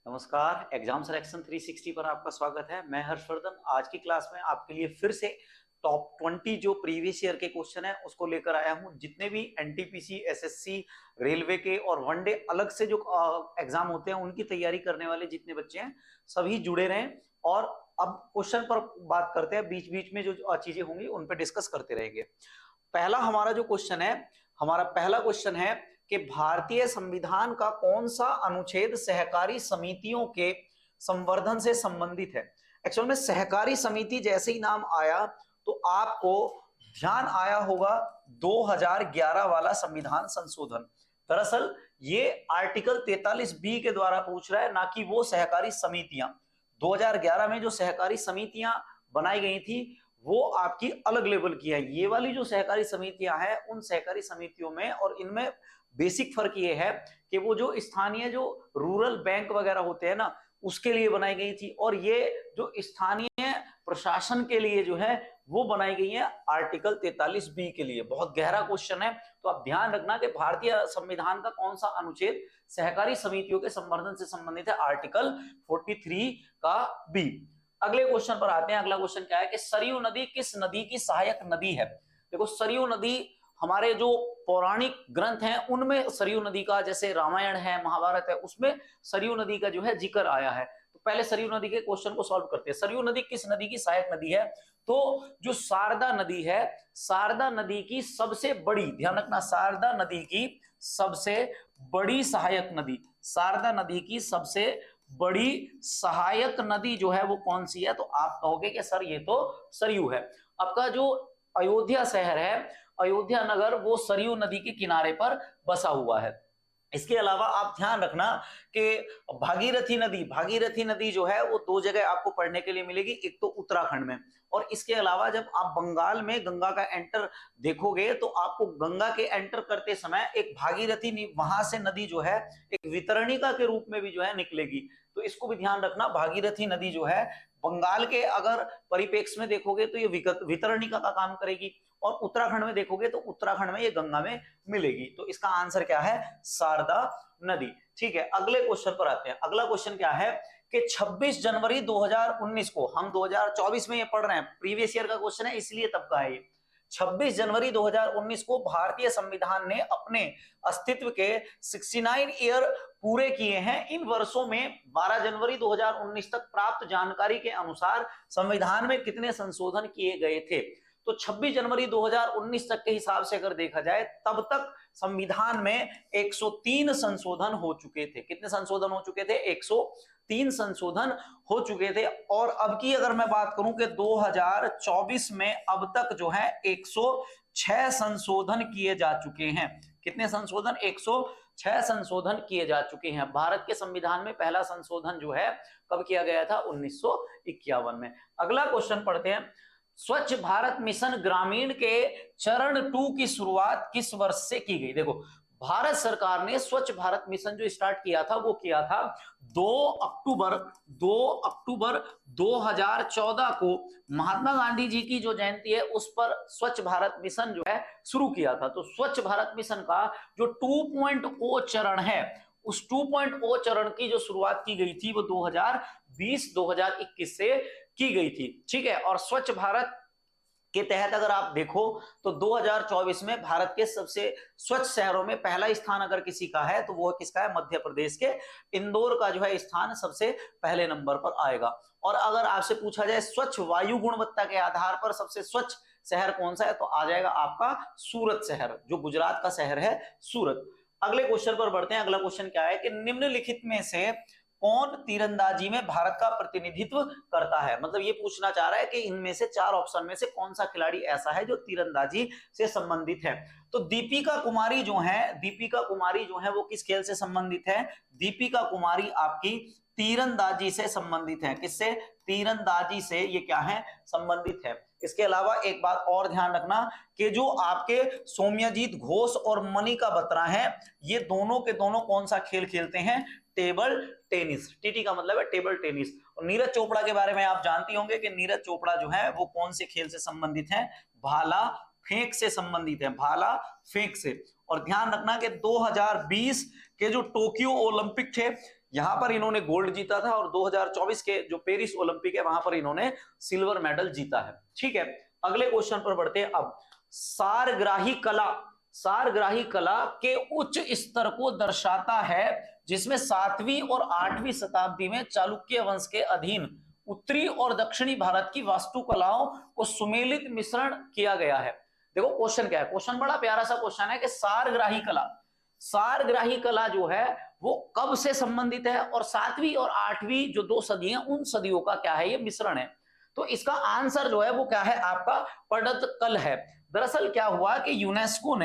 नमस्कार। Exam selection 360 पर आपका स्वागत है। मैं हर्षवर्धन। आज की क्लास में आपके लिए फिर से टॉप 20 जो प्रीवियस ईयर के क्वेश्चन है उसको लेकर आया हूं। जितने भी एनटीपीसी, एसएससी, रेलवे के और वनडे अलग से जो एग्जाम होते हैं उनकी तैयारी करने वाले जितने बच्चे हैं सभी जुड़े रहें। और अब क्वेश्चन पर बात करते हैं, बीच बीच में जो चीजें होंगी उन पर डिस्कस करते रहेंगे। पहला हमारा जो क्वेश्चन है, हमारा पहला क्वेश्चन है कि भारतीय संविधान का कौन सा अनुच्छेद सहकारी समितियों के संवर्धन से संबंधित है। एक्चुअल में सहकारी समिति जैसे ही नाम आया तो आपको ध्यान आया होगा 2011 वाला संविधान संशोधन। दरअसल ये आर्टिकल 43 बी के द्वारा पूछ रहा है, ना कि वो सहकारी समितियां। 2011 में जो सहकारी समितियां बनाई गई थी वो आपकी अलग लेवल की है। ये वाली जो सहकारी समितियां हैं उन सहकारी समितियों में और इनमें बेसिक फर्क ये है कि वो जो स्थानीय जो रूरल बैंक वगैरह होते हैं ना उसके लिए बनाई गई थी, और ये जो स्थानीय प्रशासन के लिए जो है वो बनाई गई है आर्टिकल 43 बी के लिए। बहुत गहरा क्वेश्चन है, तो आप ध्यान रखना कि भारतीय संविधान का कौन सा अनुच्छेद सहकारी समितियों के संवर्धन से संबंधित है। आर्टिकल 43 का बी। अगले क्वेश्चन पर आते हैं। अगला क्वेश्चन क्या है कि सरयू नदी किस नदी की सहायक नदी है। देखो, सरयू नदी हमारे जो पौराणिक ग्रंथ हैं उनमें सरयू नदी का, जैसे रामायण है, महाभारत है, उसमें सरयू नदी का जो है जिक्र आया है। तो पहले सरयू नदी के क्वेश्चन को सॉल्व करते हैं। सरयू नदी किस नदी की सहायक नदी है? तो जो शारदा नदी है, शारदा नदी की सबसे बड़ी, ध्यान रखना, शारदा नदी की सबसे बड़ी सहायक नदी, शारदा नदी की सबसे बड़ी सहायक नदी जो है वो कौन सी है? तो आप कहोगे कि सर ये तो सरयू है। आपका जो अयोध्या शहर है, अयोध्या नगर, वो सरयू नदी के किनारे पर बसा हुआ है। इसके अलावा आप ध्यान रखना कि भागीरथी नदी जो है वो दो जगह आपको पढ़ने के लिए मिलेगी। एक तो उत्तराखंड में, और इसके अलावा जब आप बंगाल में गंगा का एंटर देखोगे तो आपको गंगा के एंटर करते समय एक भागीरथी, वहां से नदी जो है एक वितरणिका के रूप में भी जो है निकलेगी। तो इसको भी ध्यान रखना। भागीरथी नदी जो है बंगाल के अगर परिप्रेक्ष्य में देखोगे तो ये वितरणिका का काम करेगी, और उत्तराखंड में देखोगे तो उत्तराखंड में ये गंगा में मिलेगी। तो इसका आंसर क्या है? शारदा नदी। ठीक है, अगले क्वेश्चन पर आते हैं। अगला क्वेश्चन क्या है कि 26 जनवरी 2019 को, हम 2024 में ये पढ़ रहे हैं, प्रीवियस ईयर का क्वेश्चन है इसलिए तब का है ये। 26 जनवरी 2019 को भारतीय संविधान ने अपने अस्तित्व के 69 ईयर पूरे किए हैं। इन वर्षों में 12 जनवरी 2019 तक प्राप्त जानकारी के अनुसार संविधान में कितने संशोधन किए गए थे? तो 26 जनवरी 2019 तक के हिसाब से अगर देखा जाए तब तक संविधान में 103 संशोधन हो चुके थे। कितने संशोधन हो चुके थे? 103 संशोधन हो चुके थे। और अब की अगर मैं बात करूं कि 2024 में अब तक जो है 106 संशोधन किए जा चुके हैं। कितने संशोधन? 106 संशोधन किए जा चुके हैं। भारत के संविधान में पहला संशोधन जो है कब किया गया था? 1951 में। अगला क्वेश्चन पढ़ते हैं। स्वच्छ भारत मिशन ग्रामीण के चरण 2 की शुरुआत किस वर्ष से की गई? देखो, भारत सरकार ने स्वच्छ भारत मिशन जो स्टार्ट किया था वो किया था 2 अक्टूबर 2014 को। महात्मा गांधी जी की जो जयंती है उस पर स्वच्छ भारत मिशन जो है शुरू किया था। तो स्वच्छ भारत मिशन का जो 2.0 चरण है, उस 2.0 चरण की जो शुरुआत की गई थी वो 2020-2021 से की गई थी। ठीक है, और स्वच्छ भारत के तहत अगर आप देखो तो 2024 में भारत के सबसे स्वच्छ शहरों में पहला स्थान अगर किसी का है तो वो किसका है? मध्य प्रदेश के इंदौर का जो है स्थान सबसे पहले नंबर पर आएगा। और अगर आपसे पूछा जाए स्वच्छ वायु गुणवत्ता के आधार पर सबसे स्वच्छ शहर कौन सा है, तो आ जाएगा आपका सूरत शहर, जो गुजरात का शहर है सूरत। अगले क्वेश्चन पर बढ़ते हैं। अगला क्वेश्चन क्या है कि निम्नलिखित में से कौन तीरंदाजी में भारत का प्रतिनिधित्व करता है? मतलब ये पूछना चाह रहा है कि इनमें से 4 ऑप्शन में से कौन सा खिलाड़ी ऐसा है जो तीरंदाजी से संबंधित है। तो दीपिका कुमारी जो है वो किस खेल से संबंधित है? दीपिका कुमारी आपकी तीरंदाजी से संबंधित है। किससे? तीरंदाजी से ये क्या है? संबंधित है। इसके अलावा एक बात और ध्यान रखना कि जो आपके सौम्यजीत घोष और मनिका बत्रा हैं, ये दोनों के दोनों कौन सा खेल खेलते हैं? Table tennis. टीटी का मतलब है टेबल टेनिस। और नीरज चोपड़ा के बारे में आप जानती होंगे कि नीरज चोपड़ा जो है वो कौन से खेल से संबंधित है? भाला फेंक से संबंधित है, भाला फेंक से। और ध्यान रखना कि 2020 के जो टोक्यो ओलंपिक थे यहां पर इन्होंने गोल्ड जीता था, और 2024 के जो पेरिस ओलंपिक है वहां पर इन्होंने सिल्वर मेडल जीता है। ठीक है, अगले क्वेश्चन पर बढ़ते हैं। अब सारग्राही कला, सारग्राही कला के उच्च स्तर को दर्शाता है जिसमें 7वीं और 8वीं शताब्दी में चालुक्य वंश के अधीन उत्तरी और दक्षिणी भारत की वास्तुकलाओं को सुमेलित मिश्रण किया गया है। देखो क्वेश्चन क्या है, क्वेश्चन बड़ा प्यारा सा क्वेश्चन है कि सारग्राही कला, सारग्राही कला जो है वो कब से संबंधित है, और 7वीं और 8वीं जो 2 सदी हैं उन सदियों का क्या है, ये मिश्रण है। तो इसका आंसर जो है वो क्या है आपका, पड़तकल है। दरअसल क्या हुआ कि यूनेस्को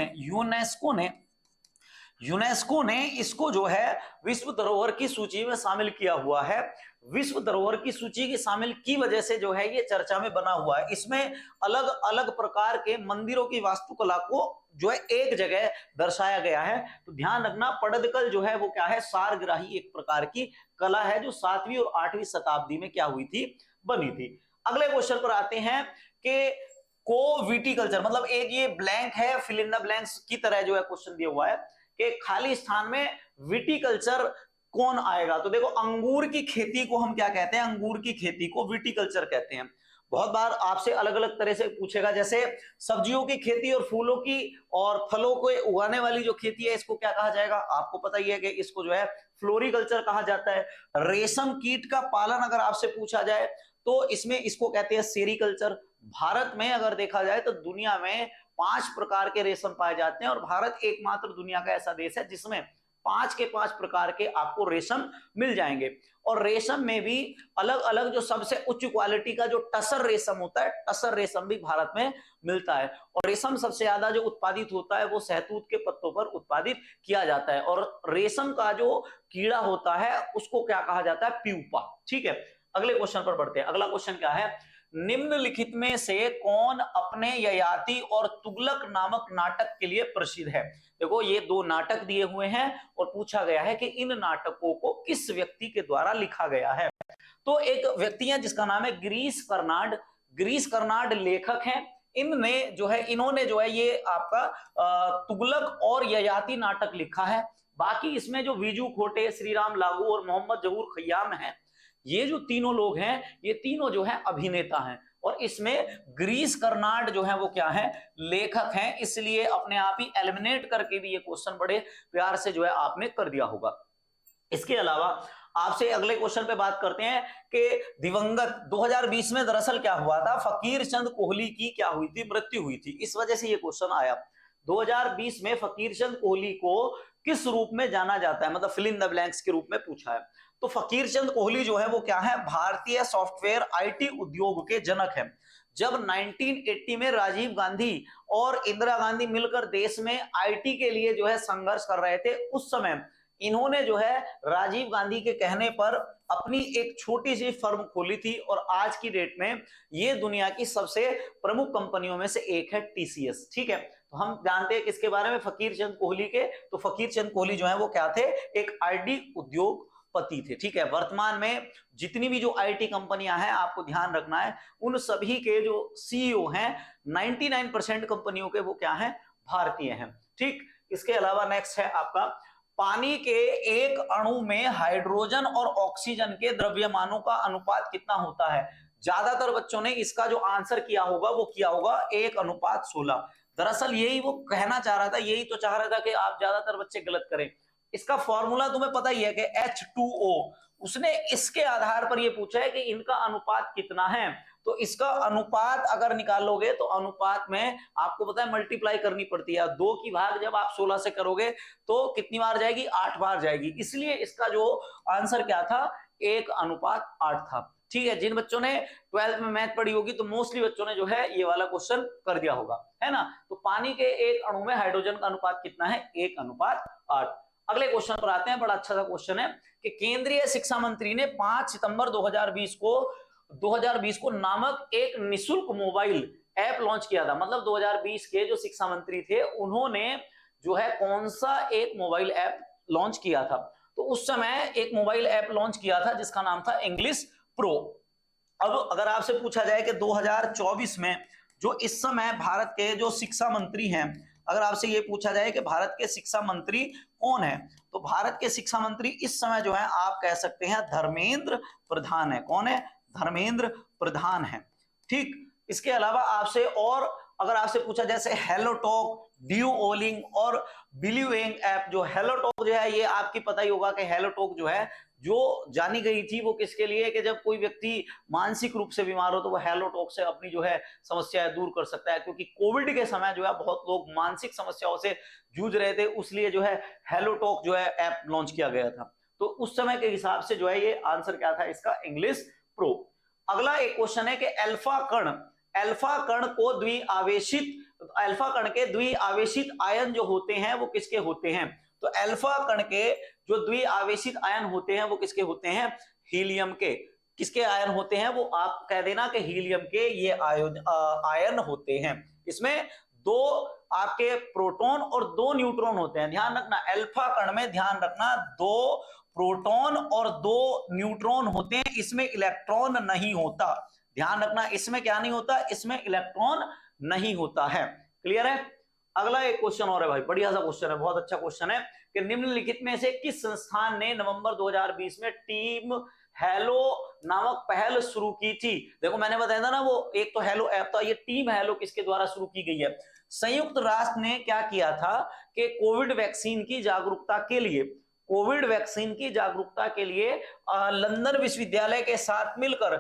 ने इसको जो है विश्व धरोहर की सूची में शामिल किया हुआ है। विश्व धरोहर की सूची की शामिल की वजह से जो है ये चर्चा में बना हुआ है। इसमें अलग अलग प्रकार के मंदिरों की वास्तुकला को जो है एक जगह दर्शाया गया है। तो ध्यान रखना, पड़तकल जो है वो क्या है, सारग्राही एक प्रकार की कला है जो 7वीं और 8वीं शताब्दी में क्या हुई थी, बनी थी। अगले क्वेश्चन पर आते हैं कि को विटिकल्चर, मतलब एक ये ब्लैंक है, फिल इन द ब्लैंक्स की तरह जो है क्वेश्चन दिया हुआ है कि खाली स्थान में विटिकल्चर कौन आएगा। तो देखो अंगूर की खेती को हम क्या कहते हैं, अंगूर की खेती को विटिकल्चर कहते हैं। बहुत बार आपसे अलग अलग तरह से पूछेगा, जैसे सब्जियों की खेती और फूलों की और फलों को उगाने वाली जो खेती है इसको क्या कहा जाएगा, आपको पता ही है कि इसको जो है फ्लोरिकल्चर कहा जाता है। रेशम कीट का पालन अगर आपसे पूछा जाए तो इसमें इसको कहते हैं सेरीकल्चर। भारत में अगर देखा जाए तो दुनिया में 5 प्रकार के रेशम पाए जाते हैं, और भारत एकमात्र दुनिया का ऐसा देश है जिसमें 5 के 5 प्रकार के आपको रेशम मिल जाएंगे। और रेशम में भी अलग अलग जो सबसे उच्च क्वालिटी का जो टसर रेशम होता है, टसर रेशम भी भारत में मिलता है। और रेशम सबसे ज्यादा जो उत्पादित होता है वो सहतूत के पत्तों पर उत्पादित किया जाता है। और रेशम का जो कीड़ा होता है उसको क्या कहा जाता है, प्यूपा। ठीक है, अगले क्वेश्चन पर बढ़ते हैं। अगला क्वेश्चन क्या है, निम्नलिखित में से कौन अपने ययाति और तुगलक नामक नाटक के लिए प्रसिद्ध है। देखो ये 2 नाटक दिए हुए हैं और पूछा गया है कि इन नाटकों को किस व्यक्ति के द्वारा लिखा गया है। तो एक व्यक्ति है जिसका नाम है गिरीश कर्नाड। गिरीश कर्नाड लेखक हैं। इन्होंने जो है ये आपका तुगलक और ययाति नाटक लिखा है। बाकी इसमें जो विजू खोटे, श्रीराम लागू और मोहम्मद जहूर खयाम है, ये जो तीनों लोग हैं ये तीनों जो है अभिनेता हैं। और इसमें गिरीश कर्नाड जो है वो क्या है, लेखक हैं। इसलिए अपने आप ही एलिमिनेट करके भी ये क्वेश्चन बड़े प्यार से जो है आपने कर दिया होगा। इसके अलावा आपसे अगले क्वेश्चन पे बात करते हैं कि दिवंगत 2020 में दरअसल क्या हुआ था, फकीर चंद कोहली की क्या हुई थी, मृत्यु हुई थी। इस वजह से ये क्वेश्चन आया। 2020 में फकीर चंद कोहली को किस रूप में जाना जाता है, मतलब फिल इन द ब्लैंक्स के रूप में पूछा है। तो फकीर चंद कोहली जो है वो क्या है, भारतीय सॉफ्टवेयर आईटी उद्योग के जनक है। जब 1980 में राजीव गांधी और इंदिरा गांधी मिलकर देश में आईटी के लिए जो है संघर्ष कर रहे थे, उस समय इन्होंने जो है राजीव गांधी के कहने पर अपनी एक छोटी सी फर्म खोली थी। और आज की डेट में ये दुनिया की सबसे प्रमुख कंपनियों में से एक है, टीसीएस। ठीक है, तो हम जानते हैं किसके बारे में, फकीर चंद कोहली के। तो फकीर चंद कोहली जो है वो क्या थे, एक आईटी उद्योग पति थे। ठीक है, वर्तमान में जितनी भी जो आईटी कंपनियां हैं आपको ध्यान रखना है, उन सभी के जो सीईओ हैं 99% कंपनियों के वो क्या हैं, भारतीय हैं। ठीक, इसके अलावा नेक्स्ट है आपका, पानी के एक अणु में हाइड्रोजन और ऑक्सीजन के द्रव्यमानों का अनुपात कितना होता है। ज्यादातर बच्चों ने इसका जो आंसर किया होगा वो किया होगा 1:16। दरअसल यही वो कहना चाह रहा था, यही तो चाह रहा था कि आप ज्यादातर बच्चे गलत करें। इसका फॉर्मूला तुम्हें पता ही है कि H2O। उसने इसके आधार पर ये पूछा है कि इनका अनुपात कितना है। तो इसका अनुपात अगर निकालोगे तो अनुपात में आपको पता है मल्टीप्लाई करनी पड़ती है। 2 की भाग जब आप 16 से करोगे तो कितनी बार जाएगी, 8 बार जाएगी। इसलिए इसका जो आंसर क्या था, 1:8 था। ठीक है, जिन बच्चों ने 12th में मैथ पढ़ी होगी तो मोस्टली बच्चों ने जो है ये वाला क्वेश्चन कर दिया होगा, है ना। तो पानी के एक अणु में हाइड्रोजन का अनुपात कितना है, 1:8। अगले क्वेश्चन पर आते हैं, बड़ा अच्छा सा क्वेश्चन है कि केंद्रीय शिक्षा मंत्री ने 5 सितंबर 2020 को नामक एक निशुल्क मोबाइल ऐप लॉन्च किया था। मतलब 2020 के जो शिक्षा मंत्री थे उन्होंने जो है कौन सा एक मोबाइल ऐप लॉन्च किया था। तो उस समय एक मोबाइल ऐप लॉन्च किया था जिसका नाम था इंग्लिश प्रो। अब अगर आपसे पूछा जाए कि 2024 में जो इस समय भारत के जो शिक्षा मंत्री हैं अगर आपसे ये पूछा जाए कि भारत के शिक्षा मंत्री कौन है, तो भारत के शिक्षा मंत्री इस समय जो है आप कह सकते हैं धर्मेंद्र प्रधान है। कौन है? धर्मेंद्र प्रधान है। ठीक, इसके अलावा आपसे और अगर आपसे पूछा जैसे हेलो टॉक, ड्यूओलिंग और बिलीविंग ऐप, जो हेलो टॉक जो है ये आपकी पता ही होगा कि हेलो टॉक जो है जो जानी गई थी वो किसके लिए, कि जब कोई व्यक्ति मानसिक रूप से बीमार हो तो वो हेलो टॉक से अपनी जो है समस्याएं दूर कर सकता है, क्योंकि कोविड के समय जो है बहुत लोग मानसिक समस्याओं से जूझ रहे थे, उसलिए जो है हेलो टॉक जो है ऐप लॉन्च किया गया था। तो उस समय के हिसाब से जो है ये आंसर क्या था इसका, इंग्लिश प्रो। अगला एक क्वेश्चन है कि अल्फा कण को अल्फा कण के द्विआवेशित आयन जो होते हैं वो किसके होते हैं? तो अल्फा कण के जो द्विआवेशित आयन होते हैं वो किसके होते हैं? हीलियम के। किसके आयन होते हैं? वो आप कह देना कि हीलियम के ये आयन होते हैं। इसमें दो आपके प्रोटॉन और दो न्यूट्रॉन होते हैं। ध्यान रखना अल्फा कण में, ध्यान रखना दो प्रोटॉन और दो न्यूट्रॉन होते हैं, इसमें इलेक्ट्रॉन नहीं होता। ध्यान रखना इसमें क्या नहीं होता? इसमें इलेक्ट्रॉन नहीं होता है। क्लियर है? अगला एक क्वेश्चन और है भाई, बढ़िया सा क्वेश्चन है, बहुत अच्छा क्वेश्चन है कि निम्नलिखित में से किस संस्थान ने नवंबर 2020 में टीम हेलो नामक पहल शुरू की थी? देखो मैंने बताया था ना, वो एक तो हेलो ऐप था, ये टीम हेलो किसके द्वारा शुरू की गई है? संयुक्त राष्ट्र ने क्या किया था कि कोविड वैक्सीन की जागरूकता के लिए लंदन विश्वविद्यालय के साथ मिलकर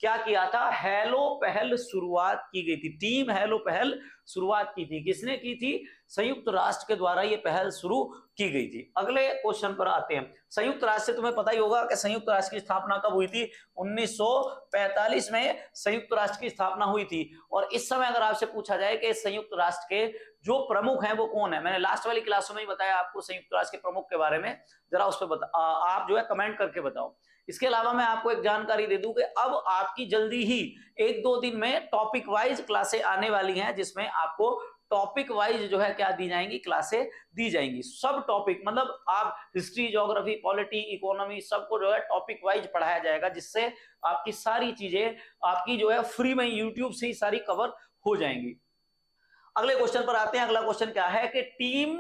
क्या किया था? हेलो पहल शुरुआत की गई थी। टीम हेलो पहल शुरुआत की थी। किसने की थी? संयुक्त राष्ट्र के द्वारा ये पहल शुरू की गई थी। अगले क्वेश्चन पर आते हैं। संयुक्त राष्ट्र से तुम्हें पता ही होगा कि संयुक्त राष्ट्र की स्थापना कब हुई थी? 1945 में संयुक्त राष्ट्र की स्थापना हुई थी। और इस समय अगर आपसे पूछा जाए कि संयुक्त राष्ट्र के जो प्रमुख हैं वो कौन है, मैंने लास्ट वाली क्लासों में ही बताया आपको संयुक्त राष्ट्र के प्रमुख के बारे में, जरा उस पर आप जो है कमेंट करके बताओ। इसके अलावा मैं आपको एक जानकारी दे दूं कि अब आपकी जल्दी ही 1-2 दिन में टॉपिक वाइज क्लासें आने वाली हैं, जिसमें आपको टॉपिक वाइज जो है क्या दी जाएंगी? क्लासें दी जाएंगी। सब टॉपिक मतलब आप हिस्ट्री, ज्योग्राफी, पॉलिटी, इकोनॉमी सबको जो है टॉपिक वाइज पढ़ाया जाएगा, जिससे आपकी सारी चीजें आपकी जो है फ्री में यूट्यूब से ही सारी कवर हो जाएंगी। अगले क्वेश्चन पर आते हैं। अगला क्वेश्चन क्या है कि टीम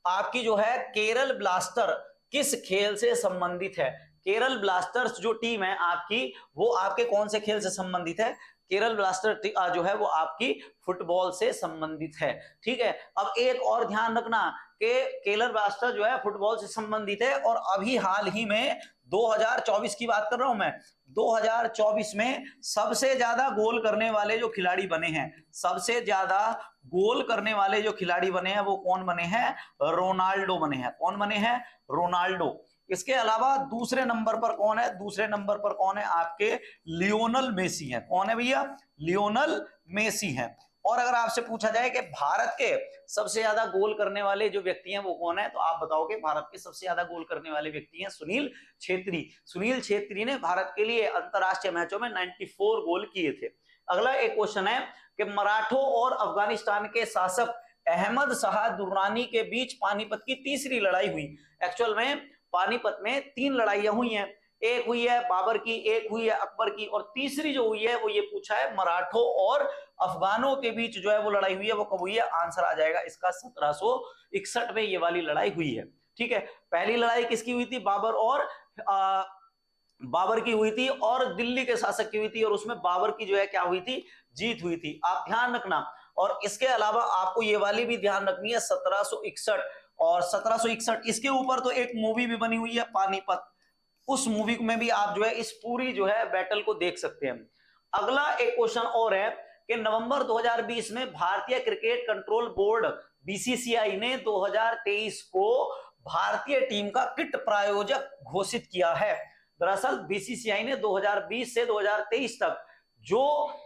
आपकी जो है केरल ब्लास्टर किस खेल से संबंधित है? केरल ब्लास्टर्स जो टीम है आपकी, वो आपके कौन से खेल से संबंधित है? केरल ब्लास्टर जो है वो आपकी फुटबॉल से संबंधित है। ठीक है, अब एक और ध्यान रखना कि केरल ब्लास्टर जो है फुटबॉल से संबंधित है, और अभी हाल ही में 2024 की बात कर रहा हूं मैं, 2024 में सबसे ज्यादा गोल करने वाले जो खिलाड़ी बने हैं, सबसे ज्यादा गोल करने वाले जो खिलाड़ी बने हैं वो कौन बने हैं? रोनाल्डो बने हैं। कौन बने हैं? रोनाल्डो। इसके अलावा दूसरे नंबर पर कौन है? दूसरे नंबर पर कौन है? आपके लियोनल मेसी हैं। कौन है भैया? लियोनल मेसी हैं। और अगर आपसे पूछा जाए कि भारत के सबसे ज्यादा गोल करने वाले जो व्यक्ति हैं वो कौन है, तो आप बताओगे भारत के सबसे ज्यादा गोल करने वाले व्यक्ति हैं सुनील छेत्री। सुनील छेत्री ने भारत के लिए अंतरराष्ट्रीय मैचों में 94 गोल किए थे। अगला एक क्वेश्चन है कि मराठों और अफगानिस्तान के शासक अहमद शाह दुर्रानी के बीच पानीपत की तीसरी लड़ाई हुई। एक्चुअल में पानीपत में 3 लड़ाइयां हुई हैं, एक हुई है बाबर की, एक हुई है अकबर की, और तीसरी जो हुई है वो ये पूछा है मराठों और अफगानों के बीच जो है वो लड़ाई हुई है, वो कब हुई है? आंसर आ जाएगा इसका 1761 में ये वाली लड़ाई हुई है। ठीक है, पहली लड़ाई किसकी हुई थी? बाबर की हुई थी, और दिल्ली के शासक की हुई थी, और उसमें बाबर की जो है क्या हुई थी? जीत हुई थी। आप ध्यान रखना। और इसके अलावा आपको ये वाली भी ध्यान रखनी है 1761, और 1761 इसके ऊपर तो एक मूवी भी बनी हुई है पानीपत, उस मूवी में भी आप जो है इस पूरी जो है बैटल को देख सकते हैं। अगला एक क्वेश्चन और है कि नवंबर 2020 में भारतीय क्रिकेट कंट्रोल बोर्ड बीसीसीआई ने 2023 को भारतीय टीम का किट प्रायोजक घोषित किया है। दरअसल बीसीसीआई ने 2020 से 2023 तक जो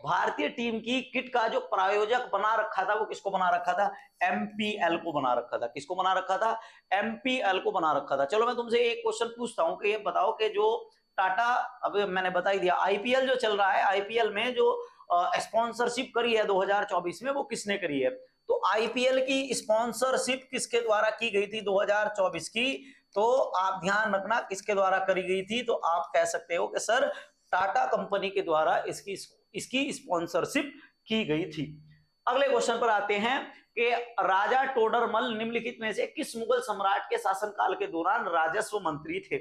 भारतीय टीम की किट का जो प्रायोजक बना रखा था वो किसको बना रखा था? एमपीएल को बना रखा था। किसको बना रखा था? एमपीएल को बना रखा था। चलो मैं तुमसे एक क्वेश्चन पूछता हूं कि ये बताओ कि जो टाटा, अब मैंने बता ही दिया, आईपीएल जो चल रहा है, आईपीएल में जो स्पॉन्सरशिप करी है 2024 में वो किसने करी है? तो आईपीएल की स्पॉन्सरशिप किसके द्वारा की गई थी 2024 की? तो आप ध्यान रखना किसके द्वारा करी गई थी, तो आप कह सकते हो कि सर टाटा कंपनी के द्वारा इसकी स्पॉन्सरशिप की गई थी। अगले क्वेश्चन पर आते हैं कि राजा टोडरमल निम्नलिखित में से किस मुगल सम्राट के शासनकाल के दौरान राजस्व मंत्री थे।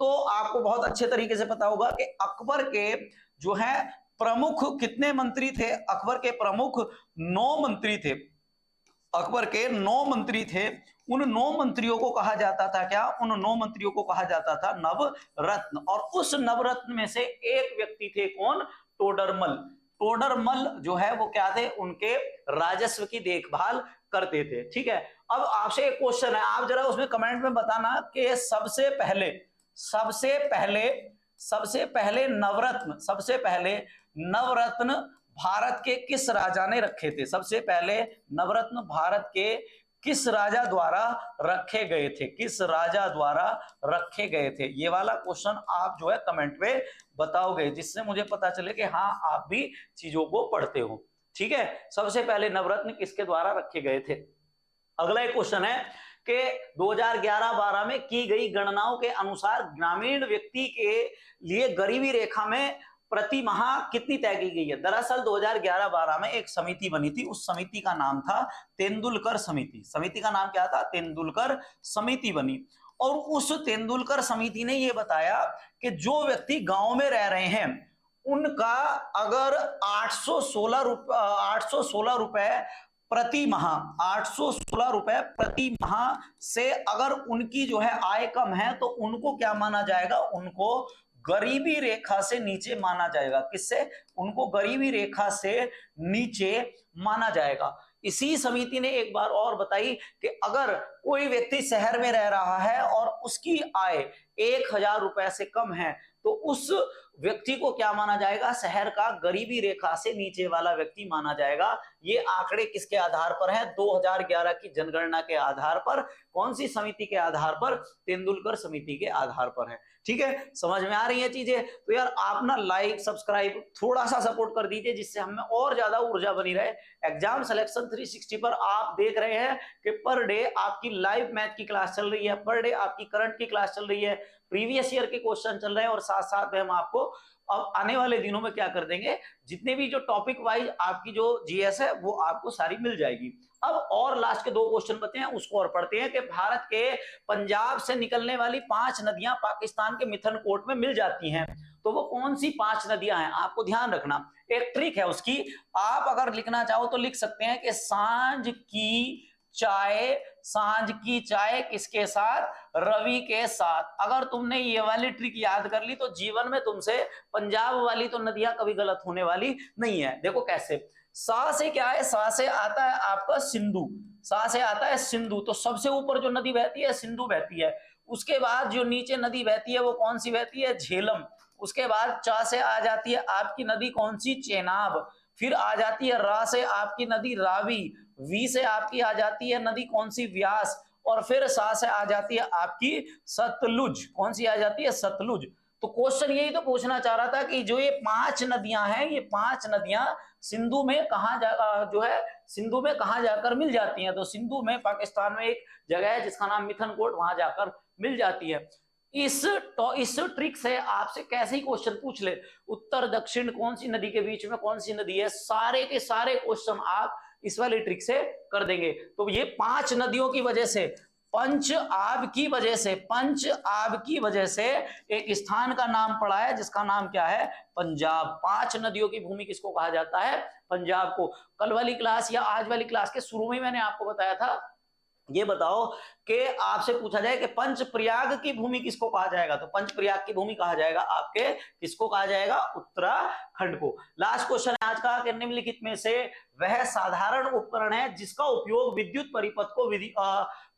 तो आपको बहुत अच्छे तरीके से पता होगा कि अकबर के जो है प्रमुख कितने मंत्री थे? अकबर के प्रमुख 9 मंत्री थे। अकबर के 9 मंत्री थे। उन 9 मंत्रियों को कहा जाता था क्या? उन 9 मंत्रियों को कहा जाता था नवरत्न। और उस नवरत्न में से एक व्यक्ति थे कौन? टोडरमल। टोडरमल जो है वो क्या थे? उनके राजस्व की देखभाल करते थे। ठीक है, अब आपसे एक क्वेश्चन है, आप जरा उसमें कमेंट में बताना कि सबसे पहले नवरत्न भारत के किस राजा ने रखे थे? सबसे पहले नवरत्न भारत के किस राजा द्वारा रखे गए थे? किस राजा द्वारा रखे गए थे? ये वाला क्वेश्चन आप जो है कमेंट में बताओगे, जिससे मुझे पता चले कि हाँ आप भी चीजों को पढ़ते हो। ठीक है, सबसे पहले नवरत्न किसके द्वारा रखे गए थे? अगला एक क्वेश्चन है कि 2011-12 में की गई गणनाओं के अनुसार ग्रामीण व्यक्ति के लिए गरीबी रेखा में प्रति माह कितनी तय की गई है? दरअसल 2011-12 में एक समिति बनी थी, उस समिति का नाम था तेंदुलकर समिति। समिति का नाम क्या था? तेंदुलकर समिति बनी। और उस तेंदुलकर समिति ने यह बताया कि जो व्यक्ति गांव में रह रहे हैं उनका अगर 816 रुपए प्रति माह, 816 रुपए प्रति माह से अगर उनकी जो है आय कम है तो उनको क्या माना जाएगा? उनको गरीबी रेखा से नीचे माना जाएगा। किससे? उनको गरीबी रेखा से नीचे माना जाएगा। इसी समिति ने एक बार और बताई कि अगर कोई व्यक्ति शहर में रह रहा है और उसकी आय 1000 रुपए से कम है तो उस व्यक्ति को क्या माना जाएगा? शहर का गरीबी रेखा से नीचे वाला व्यक्ति माना जाएगा। ये आंकड़े किसके आधार पर है? 2011 की जनगणना के आधार पर। कौन सी समिति के आधार पर? तेंदुलकर समिति के आधार पर है। ठीक है, समझ में आ रही है चीजें? तो यार आप ना लाइक सब्सक्राइब थोड़ा सा सपोर्ट कर दीजिए, जिससे हमें और ज्यादा ऊर्जा बनी रहे। एग्जाम सिलेक्शन 360 पर आप देख रहे हैं कि पर डे आपकी लाइव मैथ की क्लास चल रही है, पर डे आपकी करंट की क्लास चल रही है, प्रीवियस ईयर के क्वेश्चन चल रहे हैं, और साथ साथ में हम आपको अब आने वाले दिनों में क्या कर देंगे, जितने भी जो टॉपिक वाइज आपकी जो जीएस है वो आपको सारी मिल जाएगी। अब और लास्ट के 2 क्वेश्चन बचे हैं, उसको और पढ़ते हैं कि भारत के पंजाब से निकलने वाली 5 नदियां पाकिस्तान के मिथनकोट में मिल जाती हैं, तो वो कौन सी 5 नदियां हैं? आपको ध्यान रखना, एक ट्रिक है उसकी। आप अगर लिखना चाहो तो लिख सकते हैं कि सांझ की चाय किसके साथ? रवि के साथ। अगर तुमने ये वाली ट्रिक याद कर ली तो जीवन में तुमसे पंजाब वाली तो नदियां कभी गलत होने वाली नहीं है। देखो कैसे, सा से क्या है? सा से आता है आपका सिंधु, सा से आता है सिंधु, तो सबसे ऊपर जो नदी बहती है सिंधु बहती है। उसके बाद जो नीचे नदी बहती है वो कौन सी बहती है? झेलम। उसके बाद चा से आ जाती है आपकी नदी कौन सी? चेनाब। फिर आ जाती है रा से आपकी नदी रावी, वी से आपकी आ जाती है नदी कौन सी? व्यास, और फिर सा से आ जाती है आपकी सतलुज। कौन सी आ जाती है? सतलुज। तो क्वेश्चन यही तो पूछना चाह रहा था कि जो ये 5 नदियां हैं, ये 5 नदियां सिंधु में कहां जो है सिंधु में कहां जाकर मिल जाती हैं? तो सिंधु में पाकिस्तान में एक जगह है जिसका नाम मिथनकोट, वहां जाकर मिल जाती है। इस ट्रिक से आपसे कैसे ही क्वेश्चन पूछ ले, उत्तर दक्षिण कौन सी नदी के बीच में कौन सी नदी है, सारे के सारे क्वेश्चन आप इस वाली ट्रिक से कर देंगे। तो ये 5 नदियों की वजह से, पंच आब की वजह से एक स्थान का नाम पड़ा है जिसका नाम क्या है? पंजाब। 5 नदियों की भूमि किसको कहा जाता है? पंजाब को। कल वाली क्लास या आज वाली क्लास के शुरू में मैंने आपको बताया था, ये बताओ कि आपसे पूछा जाए कि पंच प्रयाग की भूमि किसको कहा जाएगा, तो पंच प्रयाग की भूमि कहा जाएगा आपके, किसको कहा जाएगा? उत्तराखंड को। लास्ट क्वेश्चन है आज का कि निम्नलिखित में से वह साधारण उपकरण है जिसका उपयोग विद्युत परिपथ को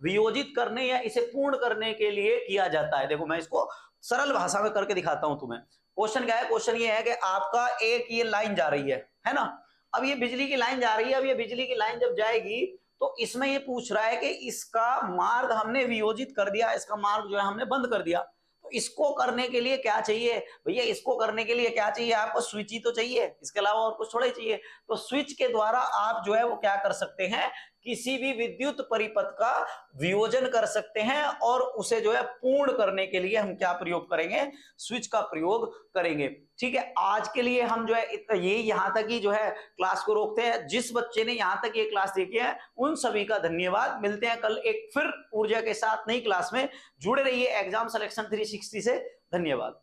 वियोजित करने या इसे पूर्ण करने के लिए किया जाता है। देखो मैं इसको सरल भाषा में करके दिखाता हूं तुम्हें। क्वेश्चन क्या है? क्वेश्चन ये है कि आपका एक ये लाइन जा रही है ना, अब ये बिजली की लाइन जा रही है। अब ये बिजली की लाइन जब जाएगी तो इसमें ये पूछ रहा है कि इसका मार्ग हमने वियोजित कर दिया, इसका मार्ग जो है हमने बंद कर दिया, तो इसको करने के लिए क्या चाहिए भैया? इसको करने के लिए क्या चाहिए आपको? स्विच ही तो चाहिए, इसके अलावा और कुछ थोड़ा ही चाहिए। तो स्विच के द्वारा आप जो है वो क्या कर सकते हैं किसी भी विद्युत परिपथ का वियोजन कर सकते हैं और उसे जो है पूर्ण करने के लिए हम क्या प्रयोग करेंगे, स्विच का प्रयोग करेंगे। ठीक है, आज के लिए हम जो है ये यहां तक ही जो है क्लास को रोकते हैं। जिस बच्चे ने यहां तक ये क्लास देखी है उन सभी का धन्यवाद। मिलते हैं कल एक फिर ऊर्जा के साथ नई क्लास में। जुड़े रहिए एग्जाम सिलेक्शन 360 से। धन्यवाद।